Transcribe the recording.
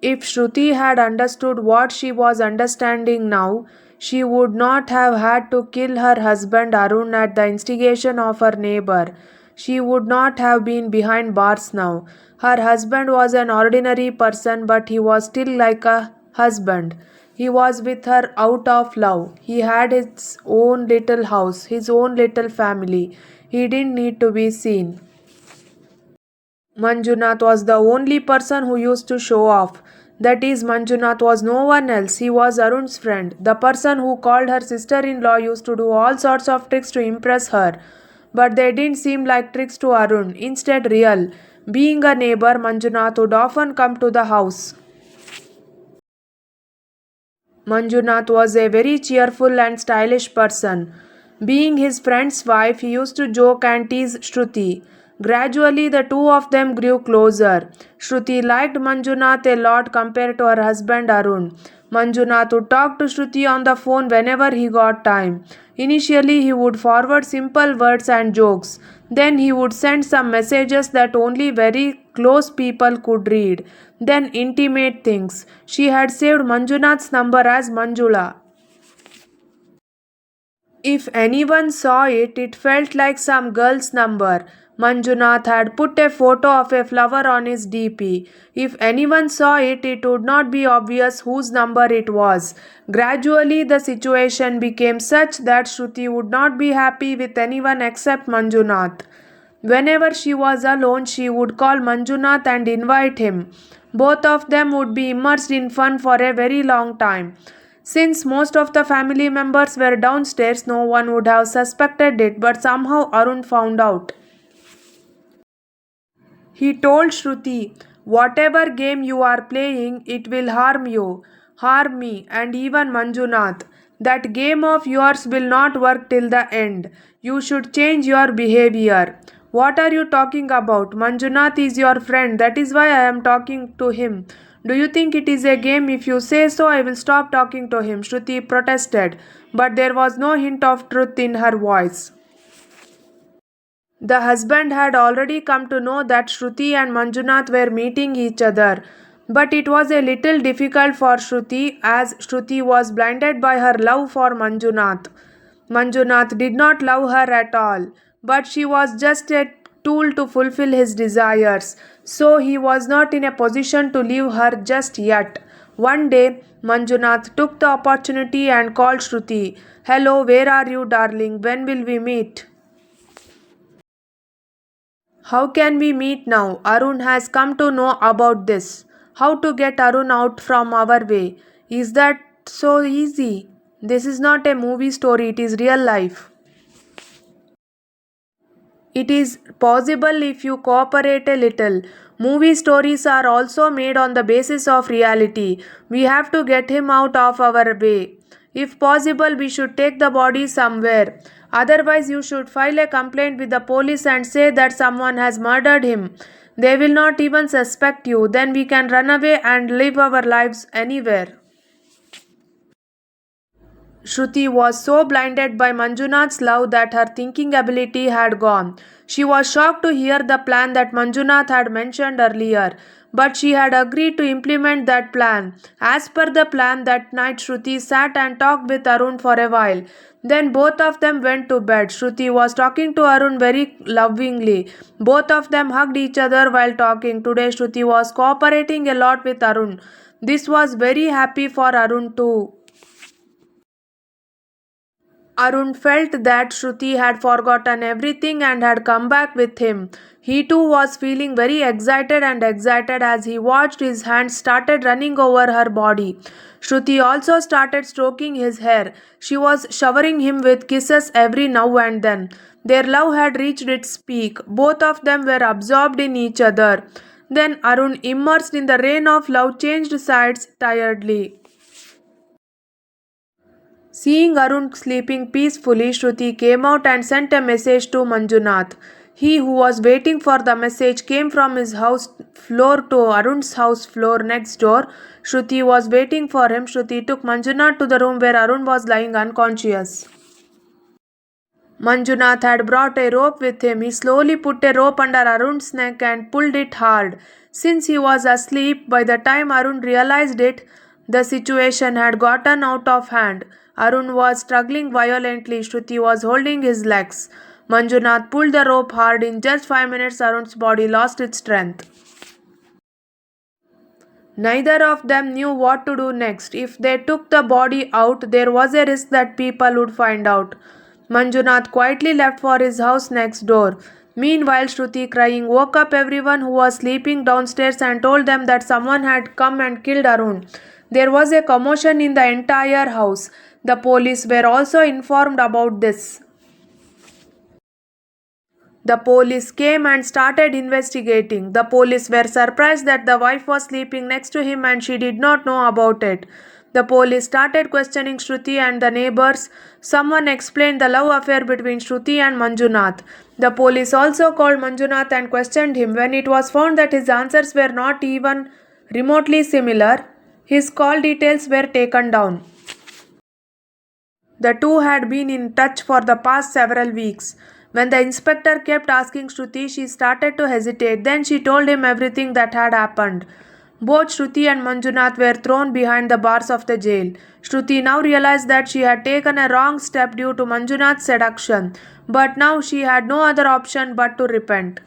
If Shruti had understood what she was understanding now, she would not have had to kill her husband Arun at the instigation of her neighbor. She would not have been behind bars now. Her husband was an ordinary person, but he was still like a husband. He was with her out of love. He had his own little house, his own little family. He didn't need to be seen. Manjunath was the only person who used to show off. That is, Manjunath was no one else. He was Arun's friend. The person who called her sister in law used to do all sorts of tricks to impress her. But they didn't seem like tricks to Arun, instead, real. Being a neighbor, Manjunath would often come to the house. Manjunath was a very cheerful and stylish person. Being his friend's wife, he used to joke and tease Shruti. Gradually, the two of them grew closer. Shruti liked Manjunath a lot compared to her husband Arun. Manjunath would talk to Shruti on the phone whenever he got time. Initially, he would forward simple words and jokes. Then he would send some messages that only very close people could read. Then intimate things. She had saved Manjunath's number as Manjula. If anyone saw it, it felt like some girl's number. Manjunath had put a photo of a flower on his DP. If anyone saw it, it would not be obvious whose number it was. Gradually, the situation became such that Shruti would not be happy with anyone except Manjunath. Whenever she was alone, she would call Manjunath and invite him. Both of them would be immersed in fun for a very long time. Since most of the family members were downstairs, no one would have suspected it, but somehow Arun found out. He told Shruti, "Whatever game you are playing, it will harm you, harm me, and even Manjunath. That game of yours will not work till the end. You should change your behavior." "What are you talking about? Manjunath is your friend. That is why I am talking to him. Do you think it is a game? If you say so, I will stop talking to him," Shruti protested, but there was no hint of truth in her voice. The husband had already come to know that Shruti and Manjunath were meeting each other. But it was a little difficult for Shruti as Shruti was blinded by her love for Manjunath. Manjunath did not love her at all, but she was just a tool to fulfill his desires, so he was not in a position to leave her just yet. One day, Manjunath took the opportunity and called Shruti. "Hello, where are you, darling? When will we meet?" "How can we meet now? Arun has come to know about this. How to get Arun out from our way? Is that so easy? This is not a movie story, it is real life." "It is possible if you cooperate a little. Movie stories are also made on the basis of reality. We have to get him out of our way. If possible, we should take the body somewhere. Otherwise, you should file a complaint with the police and say that someone has murdered him. They will not even suspect you. Then we can run away and live our lives anywhere." Shruti was so blinded by Manjunath's love that her thinking ability had gone. She was shocked to hear the plan that Manjunath had mentioned earlier, but she had agreed to implement that plan. As per the plan, that night Shruti sat and talked with Arun for a while. Then both of them went to bed. Shruti was talking to Arun very lovingly. Both of them hugged each other while talking. Today Shruti was cooperating a lot with Arun. This was very happy for Arun too. Arun felt that Shruti had forgotten everything and had come back with him. He too was feeling very excited as he watched his hands started running over her body. Shruti also started stroking his hair. She was showering him with kisses every now and then. Their love had reached its peak. Both of them were absorbed in each other. Then Arun, immersed in the rain of love, changed sides tiredly. Seeing Arun sleeping peacefully, Shruti came out and sent a message to Manjunath. He who was waiting for the message came from his house floor to Arun's house floor next door. Shruti was waiting for him. Shruti took Manjunath to the room where Arun was lying unconscious. Manjunath had brought a rope with him. He slowly put a rope under Arun's neck and pulled it hard. Since he was asleep, by the time Arun realized it, the situation had gotten out of hand. Arun was struggling violently. Shruti was holding his legs. Manjunath pulled the rope hard. In just 5 minutes, Arun's body lost its strength. Neither of them knew what to do next. If they took the body out, there was a risk that people would find out. Manjunath quietly left for his house next door. Meanwhile, Shruti, crying, woke up everyone who was sleeping downstairs and told them that someone had come and killed Arun. There was a commotion in the entire house. The police were also informed about this. The police came and started investigating. The police were surprised that the wife was sleeping next to him and she did not know about it. The police started questioning Shruti and the neighbors. Someone explained the love affair between Shruti and Manjunath. The police also called Manjunath and questioned him. When it was found that his answers were not even remotely similar, his call details were taken down. The two had been in touch for the past several weeks. When the inspector kept asking Shruti, she started to hesitate. Then she told him everything that had happened. Both Shruti and Manjunath were thrown behind the bars of the jail. Shruti now realized that she had taken a wrong step due to Manjunath's seduction, but now she had no other option but to repent.